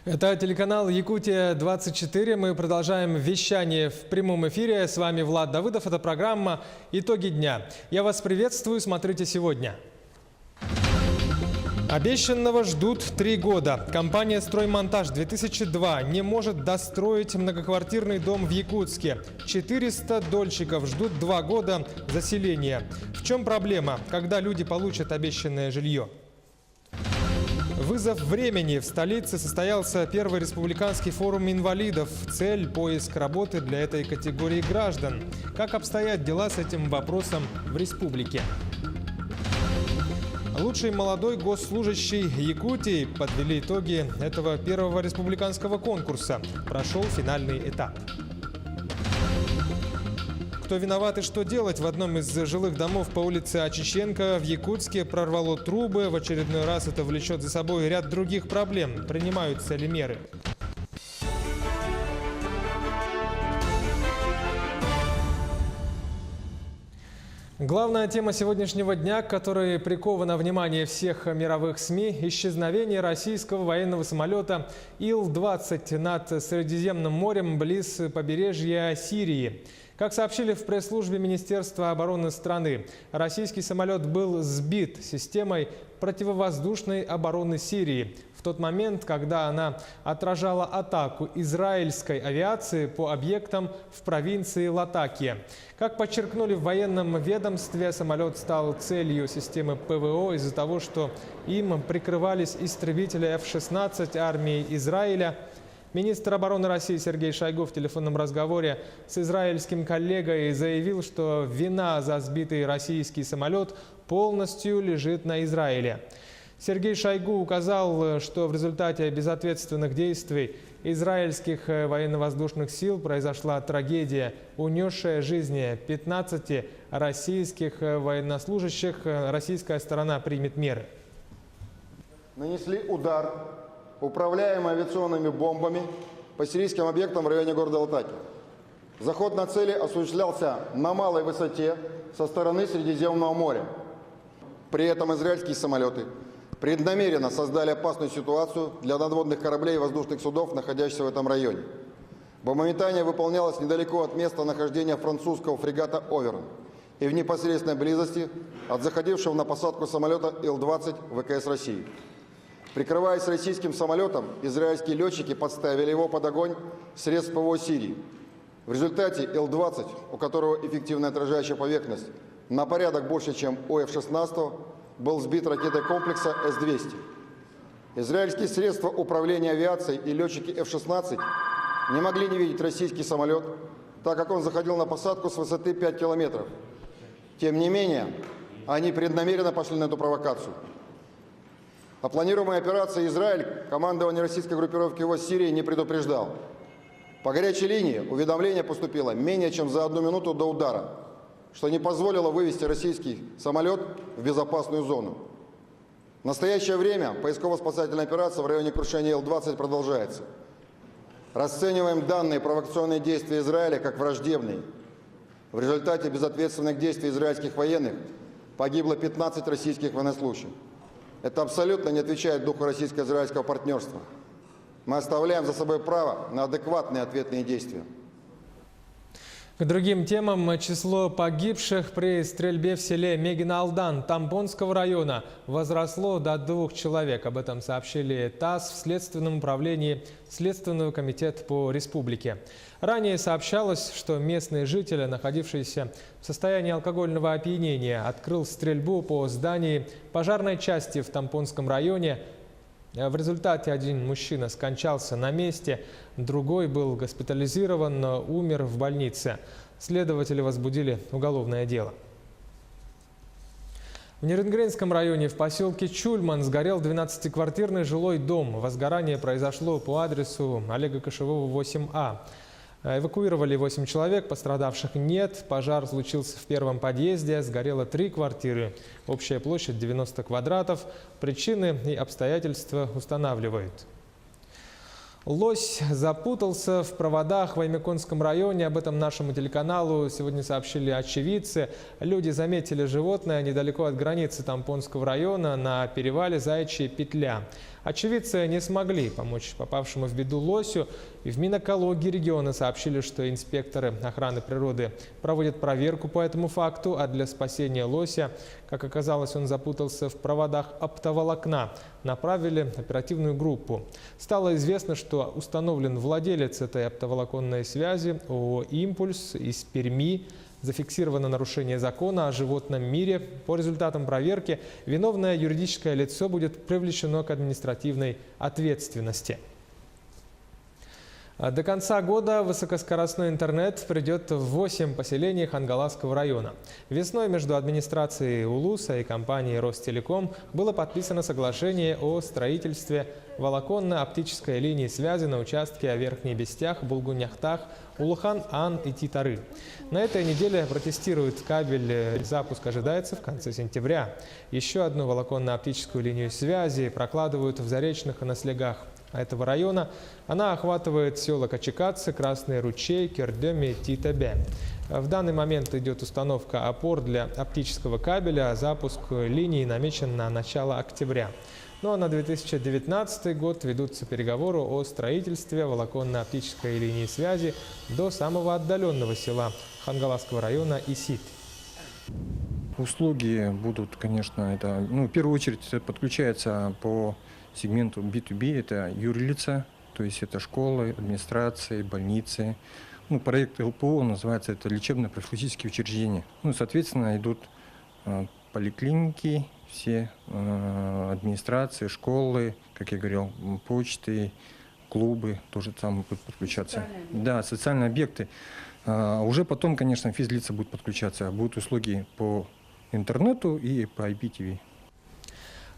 Это телеканал Якутия-24. Мы продолжаем вещание в прямом эфире. С вами Влад Давыдов. Это программа «Итоги дня». Я вас приветствую. Смотрите сегодня. Обещанного ждут 3 года. Компания «Строймонтаж-2002» не может достроить многоквартирный дом в Якутске. 400 дольщиков ждут 2 года заселения. В чем проблема? Когда люди получат обещанное жилье? Вызов времени. В столице состоялся первый республиканский форум инвалидов. Цель – поиск работы для этой категории граждан. Как обстоят дела с этим вопросом в республике? Лучший молодой госслужащий Якутии подвели итоги этого первого республиканского конкурса. Прошел финальный этап. Кто виноват и что делать? В одном из жилых домов по улице Очищенко в Якутске прорвало трубы. В очередной раз это влечет за собой ряд других проблем. Принимаются ли меры? Главная тема сегодняшнего дня, к которой приковано внимание всех мировых СМИ – исчезновение российского военного самолета Ил-20 над Средиземным морем близ побережья Сирии. Как сообщили в пресс-службе Министерства обороны страны, российский самолет был сбит системой противовоздушной обороны Сирии в тот момент, когда она отражала атаку израильской авиации по объектам в провинции Латакия. Как подчеркнули в военном ведомстве, самолет стал целью системы ПВО из-за того, что им прикрывались истребители F-16 армии Израиля. Министр обороны России Сергей Шойгу в телефонном разговоре с израильским коллегой заявил, что вина за сбитый российский самолет полностью лежит на Израиле. Сергей Шойгу указал, что в результате безответственных действий израильских военно-воздушных сил произошла трагедия, унесшая жизни 15 российских военнослужащих. Российская сторона примет меры. Нанесли удар, управляемый авиационными бомбами, по сирийским объектам в районе города Латаки. Заход на цели осуществлялся на малой высоте со стороны Средиземного моря. При этом израильские самолеты преднамеренно создали опасную ситуацию для надводных кораблей и воздушных судов, находящихся в этом районе. Бомбометание выполнялось недалеко от места нахождения французского фрегата «Оверон» и в непосредственной близости от заходившего на посадку самолета Ил-20 ВКС России. Прикрываясь российским самолетом, израильские летчики подставили его под огонь средств ПВО Сирии. В результате Ил-20, у которого эффективная отражающая поверхность на порядок больше, чем у F-16, был сбит ракетой комплекса С-200. Израильские средства управления авиацией и летчики F-16 не могли не видеть российский самолет, так как он заходил на посадку с высоты 5 километров. Тем не менее, они преднамеренно пошли на эту провокацию. О планируемой операции «Израиль» командование российской группировки ВОС Сирии не предупреждал. По горячей линии уведомление поступило менее чем за 1 минуту до удара, что не позволило вывести российский самолет в безопасную зону. В настоящее время поисково-спасательная операция в районе крушения Ил-20 продолжается. Расцениваем данные провокационные действия Израиля как враждебные. В результате безответственных действий израильских военных погибло 15 российских военнослужащих. Это абсолютно не отвечает духу российско-израильского партнерства. Мы оставляем за собой право на адекватные ответные действия. К другим темам. Число погибших при стрельбе в селе Мегин-Алдан Тамбонского района возросло до 2 человек. Об этом сообщили ТАСС в Следственном управлении Следственного комитета по республике. Ранее сообщалось, что местный житель, находившийся в состоянии алкогольного опьянения, открыл стрельбу по зданию пожарной части в Тамбонском районе. В результате один мужчина скончался на месте, другой был госпитализирован, но умер в больнице. Следователи возбудили уголовное дело. В Нерюнгринском районе в поселке Чульман сгорел 12-квартирный жилой дом. Возгорание произошло по адресу Олега Кошевого, 8А. Эвакуировали 8 человек, пострадавших нет. Пожар случился в первом подъезде, сгорело 3 квартиры. Общая площадь 90 квадратов. Причины и обстоятельства устанавливают. Лось запутался в проводах в Аймяконском районе. Об этом нашему телеканалу сегодня сообщили очевидцы. Люди заметили животное недалеко от границы Тамбонского района на перевале Заячья петля. Очевидцы не смогли помочь попавшему в беду лосю, и в Минэкологии региона сообщили, что инспекторы охраны природы проводят проверку по этому факту, а для спасения лося, как оказалось, он запутался в проводах оптоволокна, направили оперативную группу. Стало известно, что установлен владелец этой оптоволоконной связи ООО «Импульс» из Перми. Зафиксировано нарушение закона о животном мире. По результатам проверки виновное юридическое лицо будет привлечено к административной ответственности. До конца года высокоскоростной интернет придет в 8 поселений Хангаласского района. Весной между администрацией Улуса и компанией Ростелеком было подписано соглашение о строительстве волоконно-оптической линии связи на участке о Верхней Бестях, Булгуняхтах, Улухан, Ан и Титары. На этой неделе протестируют кабель. Запуск ожидается в конце сентября. Еще одну волоконно-оптическую линию связи прокладывают в Заречных и Наслегах этого района. Она охватывает села Качекацы, Красный ручей, Кердеми и Титабе. В данный момент идет установка опор для оптического кабеля, а запуск линии намечен на начало октября. Ну а на 2019 год ведутся переговоры о строительстве волоконно-оптической линии связи до самого отдаленного села Хангаласского района Исит. Услуги будут, конечно, в первую очередь подключается по сегменту B2B, это юрлица, то есть это школы, администрации, больницы. Проект ЛПО называется, это лечебно-профилактические учреждения. Соответственно, идут поликлиники, все администрации, школы, как я говорил, почты, клубы тоже там будут подключаться. Да, социальные объекты. Уже потом, конечно, физлица будут подключаться, будут услуги по интернету и по IPTV.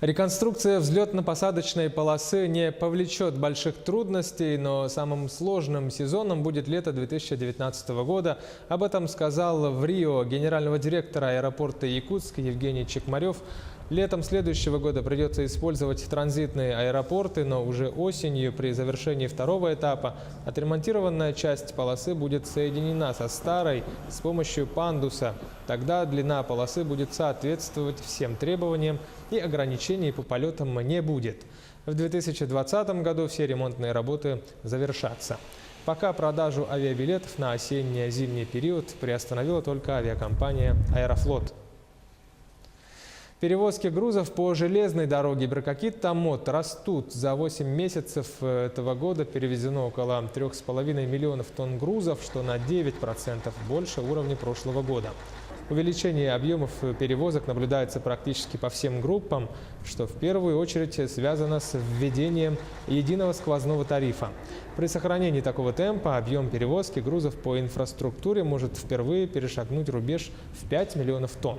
Реконструкция взлетно-посадочной полосы не повлечет больших трудностей, но самым сложным сезоном будет лето 2019 года. Об этом сказал в Рио генерального директора аэропорта Якутск Евгений Чекмарев. Летом следующего года придется использовать транзитные аэропорты, но уже осенью при завершении второго этапа отремонтированная часть полосы будет соединена со старой с помощью пандуса. Тогда длина полосы будет соответствовать всем требованиям и ограничений по полетам не будет. В 2020 году все ремонтные работы завершатся. Пока продажу авиабилетов на осенне-зимний период приостановила только авиакомпания «Аэрофлот». Перевозки грузов по железной дороге Бракакит-Томот растут. За 8 месяцев этого года перевезено около 3,5 миллионов тонн грузов, что на 9% больше уровня прошлого года. Увеличение объемов перевозок наблюдается практически по всем группам, что в первую очередь связано с введением единого сквозного тарифа. При сохранении такого темпа объем перевозки грузов по инфраструктуре может впервые перешагнуть рубеж в 5 миллионов тонн.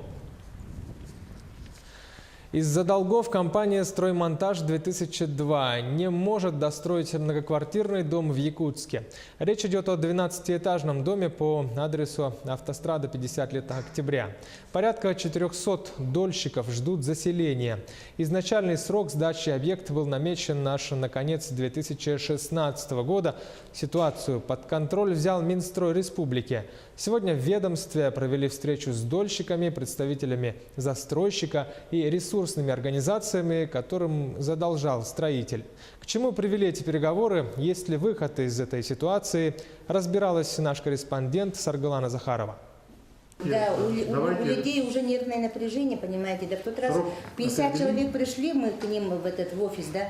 Из-за долгов компания «Строймонтаж-2002» не может достроить многоквартирный дом в Якутске. Речь идет о 12-этажном доме по адресу автострада 50 лет октября. Порядка 400 дольщиков ждут заселения. Изначальный срок сдачи объекта был намечен аж на конец 2016 года. Ситуацию под контроль взял Минстрой Республики. Сегодня в ведомстве провели встречу с дольщиками, представителями застройщика и ресурсными организациями, которым задолжал строитель. К чему привели эти переговоры, есть ли выход из этой ситуации, разбиралась наш корреспондент Саргалана Захарова. Да, у людей уже нервное напряжение, понимаете, да, в тот раз 50 человек пришли, мы к ним в офис, да,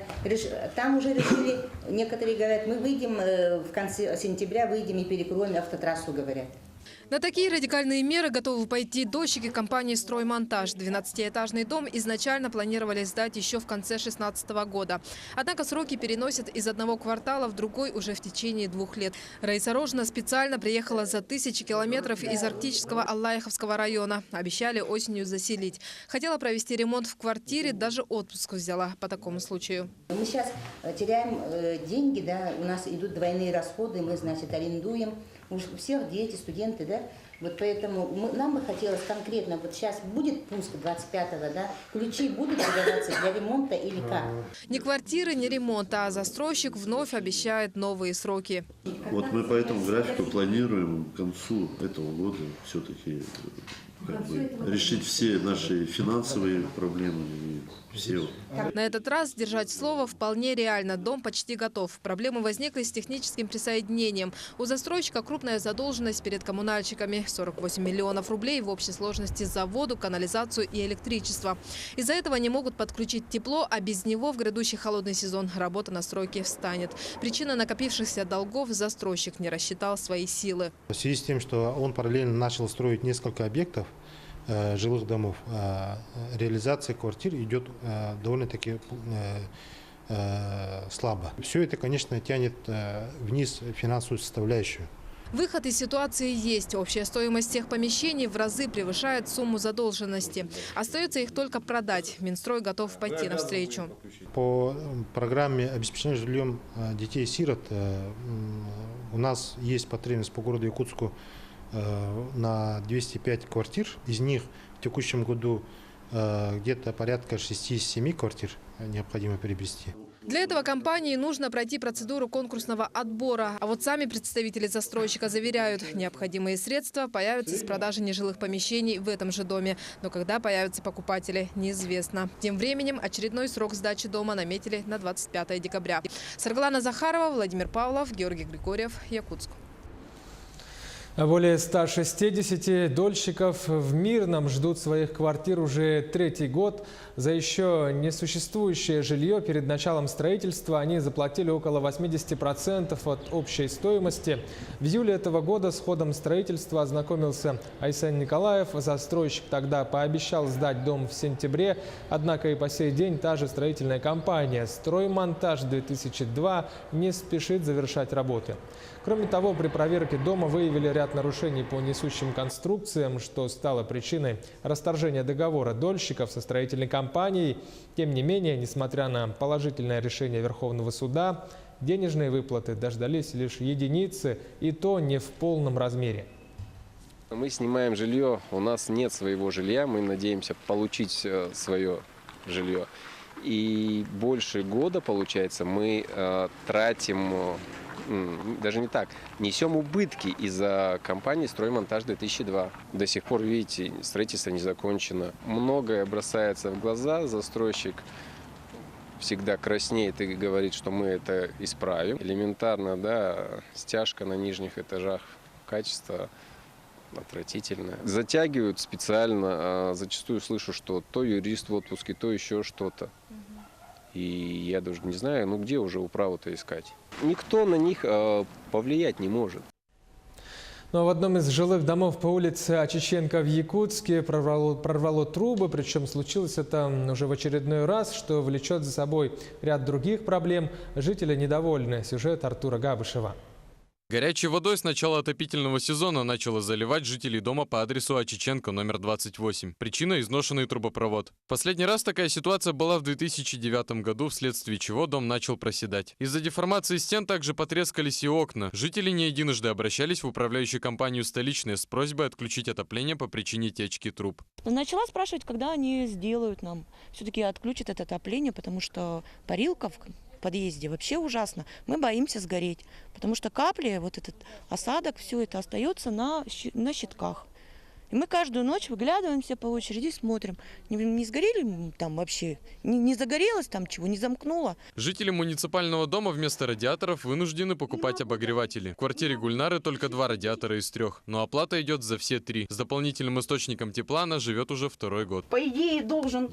там уже решили, некоторые говорят, мы выйдем в конце сентября, выйдем и перекроем автотрассу, говорят. На такие радикальные меры готовы пойти дольщики компании «Строймонтаж». 12-этажный дом изначально планировали сдать еще в конце 2016 года. Однако сроки переносят из одного квартала в другой уже в течение 2 лет. Раиса Рожина специально приехала за 1000 километров из арктического Аллаиховского района. Обещали осенью заселить. Хотела провести ремонт в квартире, даже отпуск взяла по такому случаю. Мы сейчас теряем деньги, да, у нас идут двойные расходы, мы, значит, арендуем. У всех дети, студенты, да, вот поэтому нам бы хотелось конкретно, вот сейчас будет пуск 25-го, да, ключи будут выдаваться для ремонта или как? Ни квартиры, ни ремонта, а застройщик вновь обещает новые сроки. Вот мы по этому графику планируем к концу этого года все-таки решить все наши финансовые проблемы и все. На этот раз сдержать слово вполне реально. Дом почти готов. Проблемы возникли с техническим присоединением. У застройщика крупная задолженность перед коммунальщиками. 48 миллионов рублей в общей сложности за воду, канализацию и электричество. Из-за этого не могут подключить тепло, а без него в грядущий холодный сезон работа на стройке встанет. Причина накопившихся долгов – застройщик не рассчитал свои силы. В связи с тем, что он параллельно начал строить несколько объектов, жилых домов, реализация квартир идет довольно-таки слабо. Все это, конечно, тянет вниз финансовую составляющую. Выход из ситуации есть. Общая стоимость всех помещений в разы превышает сумму задолженности. Остается их только продать. Минстрой готов пойти навстречу. По программе обеспечения жильем детей-сирот у нас есть потребность по городу Якутску на 205 квартир. Из них в текущем году где-то порядка 67 квартир необходимо приобрести. Для этого компании нужно пройти процедуру конкурсного отбора. А вот сами представители застройщика заверяют, необходимые средства появятся с продажи нежилых помещений в этом же доме. Но когда появятся покупатели, неизвестно. Тем временем очередной срок сдачи дома наметили на 25 декабря. Саргалана Захарова, Владимир Павлов, Георгий Григорьев, Якутск. Более 160 дольщиков в Мирном ждут своих квартир уже третий год. За еще несуществующее жилье перед началом строительства они заплатили около 80% от общей стоимости. В июле этого года с ходом строительства ознакомился Айсен Николаев. Застройщик тогда пообещал сдать дом в сентябре. Однако и по сей день та же строительная компания «Строймонтаж-2002» не спешит завершать работы. Кроме того, при проверке дома выявили ряд нарушений по несущим конструкциям, что стало причиной расторжения договора дольщиков со строительной компанией. Тем не менее, несмотря на положительное решение Верховного суда, денежные выплаты дождались лишь единицы, и то не в полном размере. Мы снимаем жилье, у нас нет своего жилья, мы надеемся получить свое жилье. И больше года, получается, мы тратим... Даже не так. Несем убытки из-за компании «Строймонтаж-2002». До сих пор, видите, строительство не закончено. Многое бросается в глаза. Застройщик всегда краснеет и говорит, что мы это исправим. Элементарно, да, стяжка на нижних этажах, качество отвратительное. Затягивают специально. Зачастую слышу, что то юрист в отпуске, то еще что-то. И я даже не знаю, где уже управу-то искать. Никто на них повлиять не может. Но в одном из жилых домов по улице Очиченко в Якутске прорвало трубы. Причем случилось это уже в очередной раз, что влечет за собой ряд других проблем. Жители недовольны. Сюжет Артура Габышева. Горячей водой с начала отопительного сезона начало заливать жителей дома по адресу Очиченко, номер 28. Причина – изношенный трубопровод. Последний раз такая ситуация была в 2009 году, вследствие чего дом начал проседать. Из-за деформации стен также потрескались и окна. Жители не единожды обращались в управляющую компанию «Столичная» с просьбой отключить отопление по причине течки труб. Начала спрашивать, когда они сделают нам. Все-таки отключат это отопление, потому что парилка в подъезде вообще ужасно. Мы боимся сгореть, потому что капли, вот этот осадок, все это остается на щитках. И мы каждую ночь выглядываемся по очереди, смотрим, не сгорели там вообще, не загорелось там чего, не замкнуло. Жители муниципального дома вместо радиаторов вынуждены покупать обогреватели. В квартире Гульнары только 2 радиатора из 3, но оплата идет за все 3. С дополнительным источником тепла она живет уже 2-й год. По идее, должен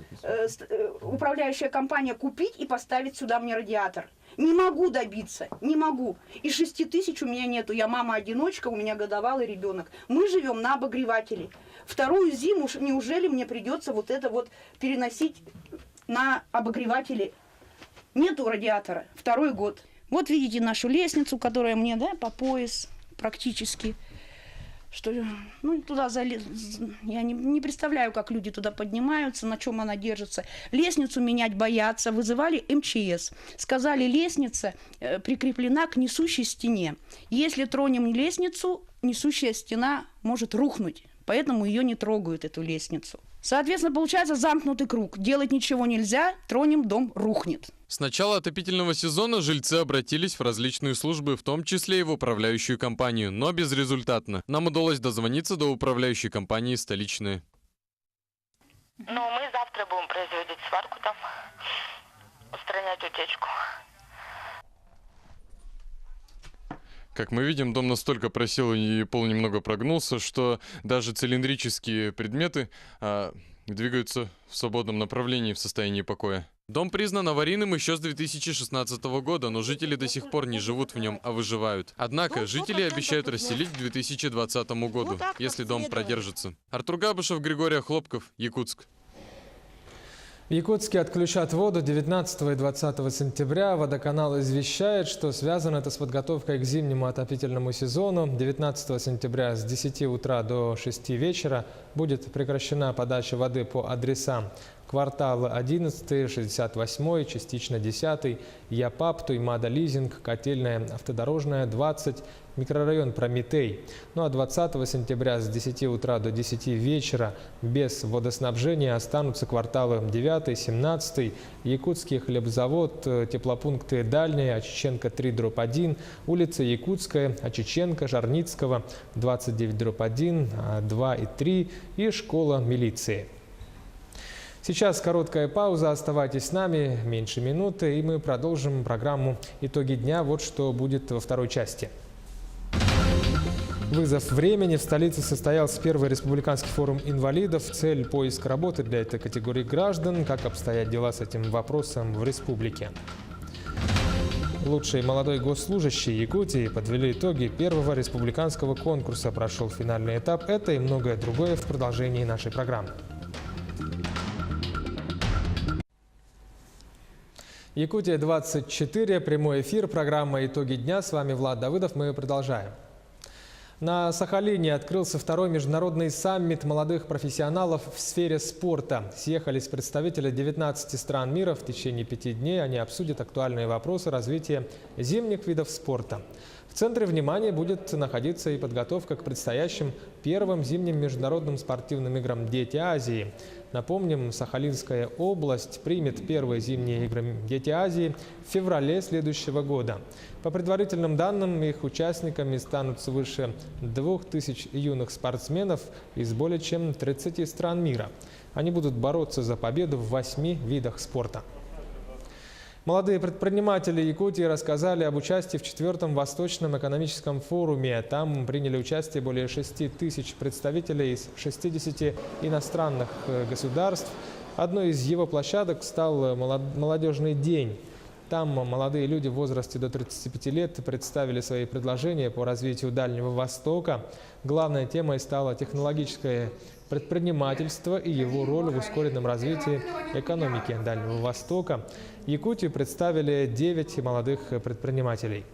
управляющая компания купить и поставить сюда мне радиатор. Не могу добиться, не могу. И 6 тысяч у меня нету. Я мама-одиночка, у меня годовалый ребенок. Мы живем на обогревателе. Вторую зиму неужели мне придется вот это вот переносить на обогревателе? Нету радиатора. 2-й год. Вот видите нашу лестницу, которая мне, по пояс практически. Что, туда я не представляю, как люди туда поднимаются, на чем она держится. Лестницу менять боятся, вызывали МЧС. Сказали, лестница прикреплена к несущей стене. Если тронем лестницу, несущая стена может рухнуть. Поэтому ее не трогают, эту лестницу. Соответственно, получается замкнутый круг. Делать ничего нельзя, тронем, дом рухнет. С начала отопительного сезона жильцы обратились в различные службы, в том числе и в управляющую компанию, но безрезультатно. Нам удалось дозвониться до управляющей компании «Столичная». Ну, мы завтра будем производить сварку там, устранять утечку. Как мы видим, дом настолько просел и пол немного прогнулся, что даже цилиндрические предметы двигаются в свободном направлении в состоянии покоя. Дом признан аварийным еще с 2016 года, но жители до сих пор не живут в нем, а выживают. Однако жители обещают расселить к 2020 году, если дом продержится. Артур Габышев, Григорий Хлопков, Якутск. В Якутске отключат воду 19 и 20 сентября. Водоканал извещает, что связано это с подготовкой к зимнему отопительному сезону. 19 сентября с 10 утра до 6 вечера будет прекращена подача воды по адресам: квартал 11, 68, частично 10, Япап, Туймада Лизинг, Котельная Автодорожная, 20, микрорайон Прометей. Ну а 20 сентября с 10 утра до 10 вечера без водоснабжения останутся кварталы 9, 17, Якутский хлебзавод, теплопункты Дальняя, Очиченко 3/1, улица Якутская, Очиченко, Жарницкого, 29/1, 2 и 3 и школа милиции. Сейчас короткая пауза, оставайтесь с нами, меньше минуты, и мы продолжим программу «Итоги дня». Вот что будет во второй части. Вызов времени. В столице состоялся первый республиканский форум инвалидов. Цель – поиск работы для этой категории граждан. Как обстоят дела с этим вопросом в республике? Лучший молодой госслужащий Якутии подвели итоги первого республиканского конкурса. Прошел финальный этап. Это и многое другое в продолжении нашей программы. Якутия-24, прямой эфир, программа «Итоги дня». С вами Влад Давыдов, мы продолжаем. На Сахалине открылся второй международный саммит молодых профессионалов в сфере спорта. Съехались представители 19 стран мира. В течение 5 дней они обсудят актуальные вопросы развития зимних видов спорта. В центре внимания будет находиться и подготовка к предстоящим первым зимним международным спортивным играм «Дети Азии». Напомним, Сахалинская область примет первые зимние игры «Дети Азии» в феврале следующего года. По предварительным данным, их участниками станут свыше 2000 юных спортсменов из более чем 30 стран мира. Они будут бороться за победу в 8 видах спорта. Молодые предприниматели Якутии рассказали об участии в 4-м Восточном экономическом форуме. Там приняли участие более 6000 представителей из 60 иностранных государств. Одной из его площадок стал «Молодежный день». Там молодые люди в возрасте до 35 лет представили свои предложения по развитию Дальнего Востока. Главной темой стало технологическое предпринимательство и его роль в ускоренном развитии экономики Дальнего Востока. Якутию представили 9 молодых предпринимателей.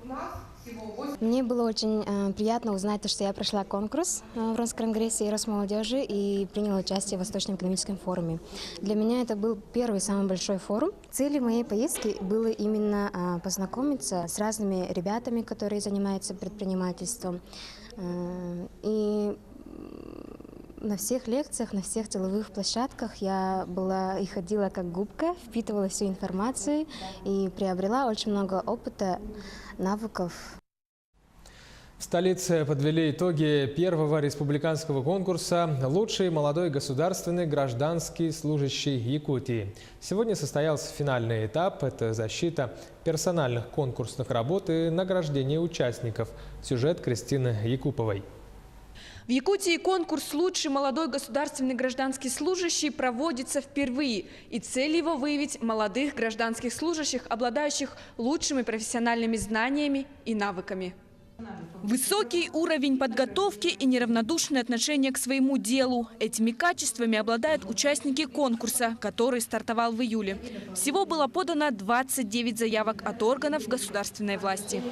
Мне было очень приятно узнать, что я прошла конкурс в Росконгрессе и Росмолодежи и приняла участие в Восточном экономическом форуме. Для меня это был первый самый большой форум. Целью моей поездки было именно познакомиться с разными ребятами, которые занимаются предпринимательством. И на всех лекциях, на всех деловых площадках я была и ходила как губка, впитывала всю информацию и приобрела очень много опыта, навыков. В столице подвели итоги первого республиканского конкурса «Лучший молодой государственный гражданский служащий Якутии». Сегодня состоялся финальный этап – это защита персональных конкурсных работ и награждение участников. Сюжет Кристины Якуповой. В Якутии конкурс «Лучший молодой государственный гражданский служащий» проводится впервые. И цель его – выявить молодых гражданских служащих, обладающих лучшими профессиональными знаниями и навыками. Высокий уровень подготовки и неравнодушное отношение к своему делу. Этими качествами обладают участники конкурса, который стартовал в июле. Всего было подано 29 заявок от органов государственной власти.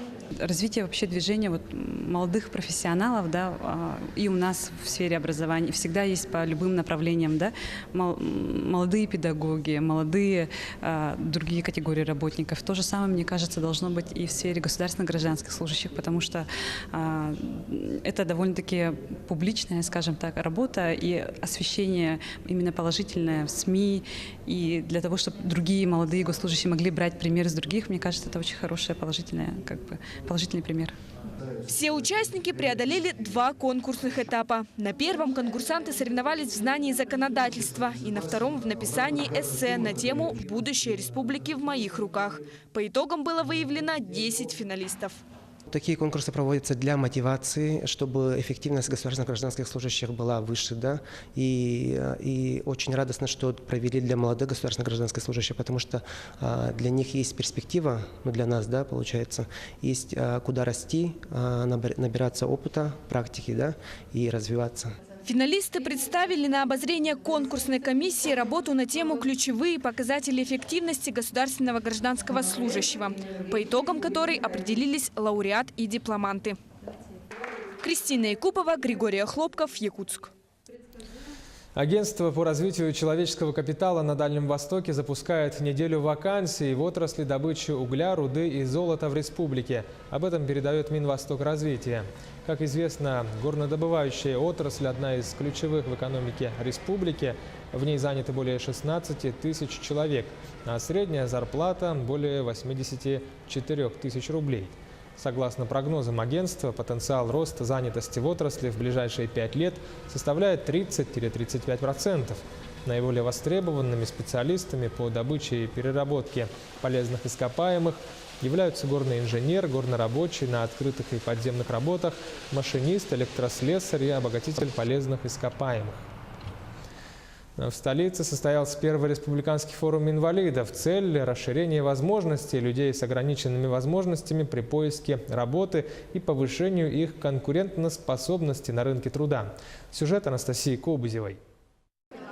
Развитие вообще движения молодых профессионалов, да, и у нас в сфере образования всегда есть по любым направлениям, да, молодые педагоги, молодые другие категории работников. То же самое, мне кажется, должно быть и в сфере государственных гражданских служащих, потому что что это довольно-таки публичная, скажем так, работа и освещение именно положительное в СМИ. И для того, чтобы другие молодые госслужащие могли брать пример из других, мне кажется, это очень хороший, положительный пример. Все участники преодолели 2 конкурсных этапа. На первом конкурсанты соревновались в знании законодательства и на втором в написании эссе на тему «Будущее республики в моих руках». По итогам было выявлено 10 финалистов. Такие конкурсы проводятся для мотивации, чтобы эффективность государственных гражданских служащих была выше. Да? И очень радостно, что провели для молодых государственных гражданских служащих, потому что для них есть перспектива, ну, для нас, да, получается, есть куда расти, набираться опыта, практики, да, и развиваться. Финалисты представили на обозрение конкурсной комиссии работу на тему «Ключевые показатели эффективности государственного гражданского служащего», по итогам которой определились лауреат и дипломанты. Кристина Якупова, Григорий Охлопков, Якутск. Агентство по развитию человеческого капитала на Дальнем Востоке запускает неделю вакансий в отрасли добычи угля, руды и золота в республике. Об этом передает Минвостокразвитие. Как известно, горнодобывающая отрасль – одна из ключевых в экономике республики. В ней заняты более 16 тысяч человек, а средняя зарплата – более 84 тысяч рублей. Согласно прогнозам агентства, потенциал роста занятости в отрасли в ближайшие 5 лет составляет 30-35%. Наиболее востребованными специалистами по добыче и переработке полезных ископаемых являются горный инженер, горнорабочий на открытых и подземных работах, машинист, электрослесарь и обогатитель полезных ископаемых. В столице состоялся первый республиканский форум инвалидов. Цель – расширение возможностей людей с ограниченными возможностями при поиске работы и повышению их конкурентоспособности на рынке труда. Сюжет Анастасии Кобызевой.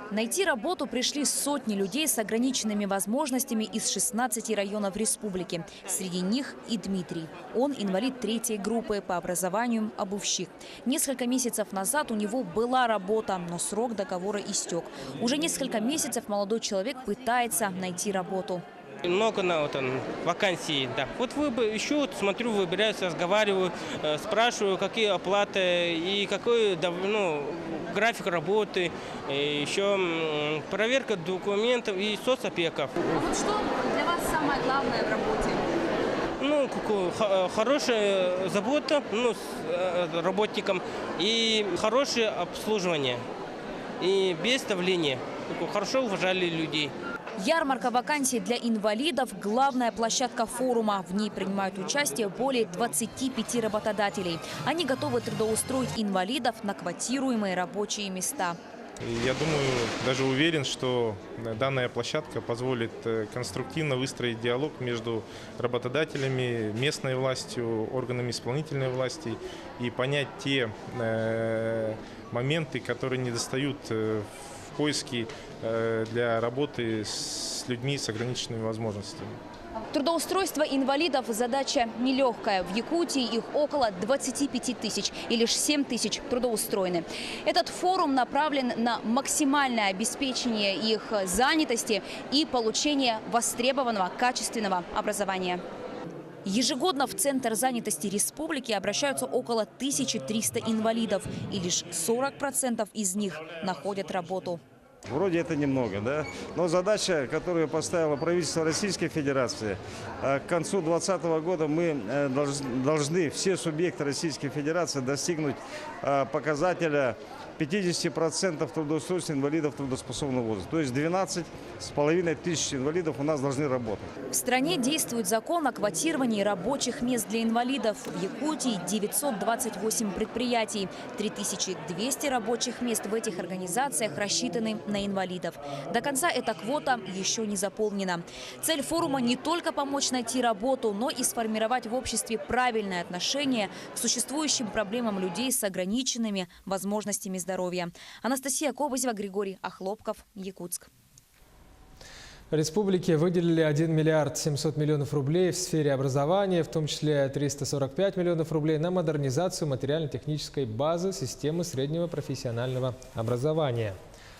Найти работу пришли сотни людей с ограниченными возможностями из 16 районов республики. Среди них и Дмитрий. Он инвалид 3-й группы, по образованию обувщик. Несколько месяцев назад у него была работа, но срок договора истек. Уже несколько месяцев молодой человек пытается найти работу. Много вакансий, да. Вот ищу, смотрю, выбираюсь, разговариваю, спрашиваю, какие оплаты и какой график работы, еще проверка документов и соцопека. Вот что для вас самое главное в работе? Хорошая забота с работником и хорошее обслуживание. И без давления. Хорошо уважали людей. Ярмарка вакансий для инвалидов – главная площадка форума. В ней принимают участие более 25 работодателей. Они готовы трудоустроить инвалидов на квотируемые рабочие места. Я думаю, даже уверен, что данная площадка позволит конструктивно выстроить диалог между работодателями, местной властью, органами исполнительной власти и понять те моменты, которые недостают в поиски для работы с людьми с ограниченными возможностями. Трудоустройство инвалидов – задача нелегкая. В Якутии их около 25 тысяч, и лишь 7 тысяч трудоустроены. Этот форум направлен на максимальное обеспечение их занятости и получение востребованного качественного образования. Ежегодно в Центр занятости республики обращаются около 1300 инвалидов, и лишь 40% из них находят работу. Вроде это немного, да? Но задача, которую поставило правительство Российской Федерации, к концу 2020 года мы должны, все субъекты Российской Федерации, достигнуть показателя 50% трудоустройства инвалидов трудоспособного возраста. То есть 12,5 тысяч инвалидов у нас должны работать. В стране действует закон о квотировании рабочих мест для инвалидов. В Якутии 928 предприятий. 3200 рабочих мест в этих организациях рассчитаны на инвалидов. До конца эта квота еще не заполнена. Цель форума не только помочь найти работу, но и сформировать в обществе правильное отношение к существующим проблемам людей с ограниченными возможностями здоровья. Анастасия Кобызева, Григорий Охлопков, Якутск. Республике выделили 1 миллиард 700 миллионов рублей в сфере образования, в том числе 345 миллионов рублей на модернизацию материально-технической базы системы среднего профессионального образования.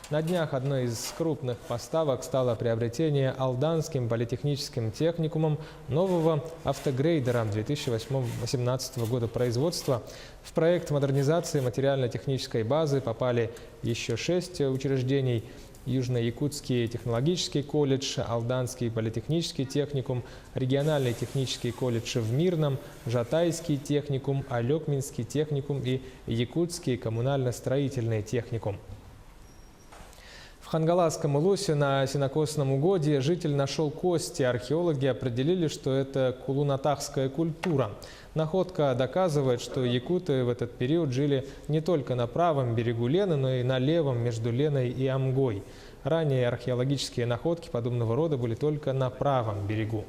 На днях одной из крупных поставок стало приобретение Алданским политехническим техникумом нового автогрейдера 2018 года производства. В проект модернизации материально-технической базы попали еще 6 учреждений: Южно-Якутский технологический колледж, Алданский политехнический техникум, Региональный технический колледж в Мирном, Жатайский техникум, Алекминский техникум и Якутский коммунально-строительный техникум. В Хангаласском Улусе на сенокосном угодье житель нашел кости. Археологи определили, что это кулунатахская культура. Находка доказывает, что якуты в этот период жили не только на правом берегу Лены, но и на левом между Леной и Амгой. Ранее археологические находки подобного рода были только на правом берегу.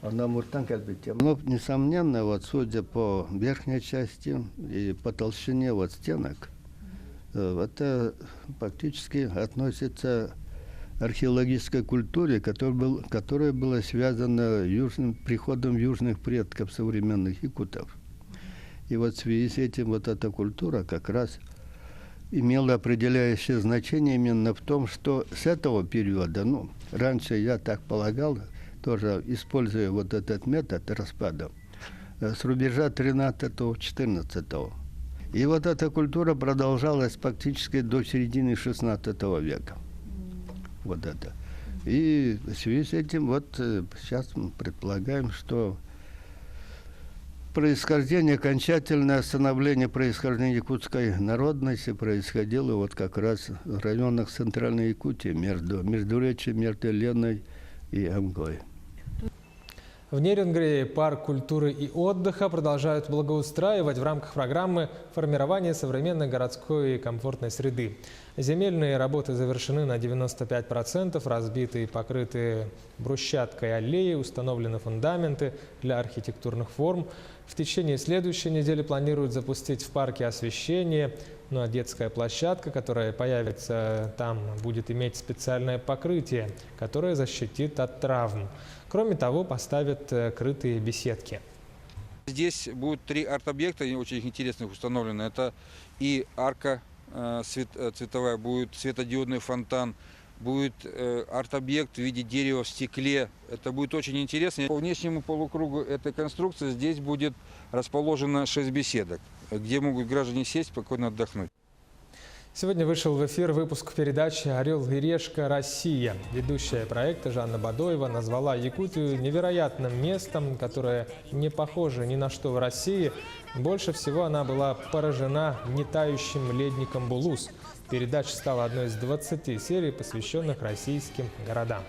Ну, несомненно, вот судя по верхней части и по толщине вот стенок, это фактически относится к археологической культуре, которая была связана приходом южных предков современных якутов. И вот в связи с этим вот эта культура как раз имела определяющее значение именно в том, что с этого периода, ну, раньше я так полагал, тоже используя вот этот метод распада, с рубежа 13-14. И вот эта культура продолжалась фактически до середины 16 века. Вот это. И в связи с этим вот сейчас мы предполагаем, что происхождение, окончательное становление происхождения якутской народности происходило вот как раз в районах Центральной Якутии, междуречье между Леной и Амгой. В Нерюнгри парк культуры и отдыха продолжают благоустраивать в рамках программы формирования современной городской и комфортной среды. Земельные работы завершены на 95%, разбиты и покрыты брусчаткой аллеи, установлены фундаменты для архитектурных форм. В течение следующей недели планируют запустить в парке освещение. Ну а детская площадка, которая появится там, будет иметь специальное покрытие, которое защитит от травм. Кроме того, поставят крытые беседки. Здесь будут 3 арт-объекта очень интересных установлены. Это и арка цветовая, будет светодиодный фонтан, будет арт-объект в виде дерева в стекле. Это будет очень интересно. По внешнему полукругу этой конструкции здесь будет расположено 6 беседок, где могут граждане сесть, спокойно отдохнуть. Сегодня вышел в эфир выпуск передачи «Орел и решка. Россия». Ведущая проекта Жанна Бадоева назвала Якутию невероятным местом, которое не похоже ни на что в России. Больше всего она была поражена нетающим ледником Булус. Передача стала одной из 20 серий, посвященных российским городам.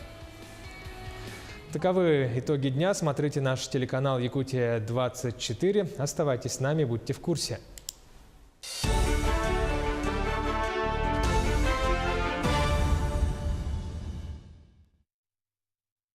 Таковы итоги дня. Смотрите наш телеканал «Якутия-24». Оставайтесь с нами, будьте в курсе.